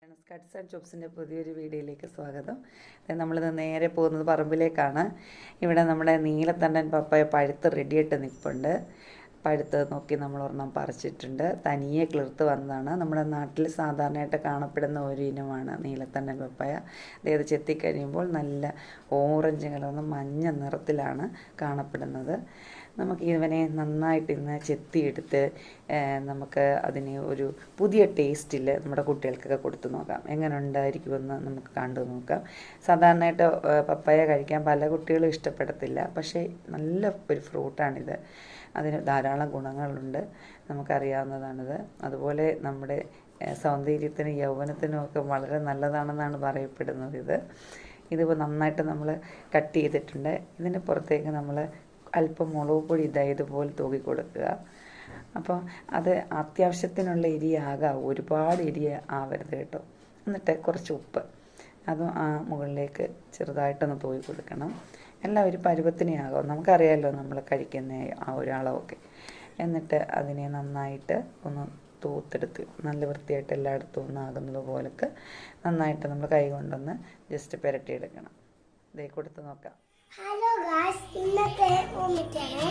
Cuts and ചോപ്സിൻ്റെ പുതിയൊരു വീഡിയോയിലേക്ക് സ്വാഗതം. നമ്മളിത് നേരെ പോകുന്നത് പറമ്പിലേക്കാണ്. ഇവിടെ നമ്മുടെ നീലത്തണ്ടൻ പപ്പായ പഴുത്ത് റെഡിയായിട്ട് നിൽപ്പുണ്ട്. പഴുത്ത് നോക്കി നമ്മൾ ഒരെണ്ണം പറിച്ചിട്ടുണ്ട്. തനിയെ കിളിർത്ത് വന്നതാണ്. നമ്മുടെ നാട്ടിൽ സാധാരണയായിട്ട് കാണപ്പെടുന്ന ഒരു ഇനമാണ് നീലത്തണ്ടൻ പപ്പായ. അതായത് ചെത്തിക്കഴിയുമ്പോൾ നല്ല ഓറഞ്ച് കളർന്ന മഞ്ഞ നിറത്തിലാണ് കാണപ്പെടുന്നത്. നമുക്ക് ഇവനെ നന്നായിട്ട് ഇന്ന് ചെത്തിയെടുത്ത് നമുക്ക് അതിനെ ഒരു പുതിയ ടേസ്റ്റിൽ നമ്മുടെ കുട്ടികൾക്കൊക്കെ കൊടുത്തു നോക്കാം. എങ്ങനെ ഉണ്ടായിരിക്കുമെന്ന് നമുക്ക് കണ്ടു നോക്കാം. സാധാരണയായിട്ട് പപ്പായ കഴിക്കാൻ പല കുട്ടികളും ഇഷ്ടപ്പെടത്തില്ല. പക്ഷേ നല്ല ഒരു ഫ്രൂട്ടാണിത്. അതിന് ധാരാളം ഗുണങ്ങളുണ്ട്, നമുക്കറിയാവുന്നതാണിത്. അതുപോലെ നമ്മുടെ സൗന്ദര്യത്തിനും യൗവനത്തിനും ഒക്കെ വളരെ നല്ലതാണെന്നാണ് പറയപ്പെടുന്നത്. ഇതിപ്പോൾ നന്നായിട്ട് നമ്മൾ കട്ട് ചെയ്തിട്ടുണ്ട്. ഇതിന് പുറത്തേക്ക് നമ്മൾ അല്പം മുളക് പൊടി ഇതുപോലെ തൂക്കി കൊടുക്കുക. അപ്പോൾ അത് അത്യാവശ്യത്തിനുള്ള എരിയാകാം, ഒരുപാട് എരി ആവരുത് കേട്ടോ. എന്നിട്ട് കുറച്ച് ഉപ്പ് അതും ആ മുകളിലേക്ക് ചെറുതായിട്ടൊന്ന് തൂക്കി കൊടുക്കണം. എല്ലാം ഒരു പരുവത്തിനേ ആകാം, നമുക്കറിയാമല്ലോ നമ്മൾ കഴിക്കുന്ന ആ ഒരളവൊക്കെ. എന്നിട്ട് അതിനെ നന്നായിട്ട് ഒന്ന് തൂത്തെടുത്ത് നല്ല വൃത്തിയായിട്ട് എല്ലായിടത്തും ഒന്നാകുന്നത് പോലൊക്കെ നന്നായിട്ട് നമ്മൾ കൈ കൊണ്ടൊന്ന് ജസ്റ്റ് പുരട്ടിയെടുക്കണം. ഇതേ കൊടുത്ത് നോക്കാം. ഹലോ ഗായ്സ്, ഇന്നത്തെ ഓമിറ്റാണ്.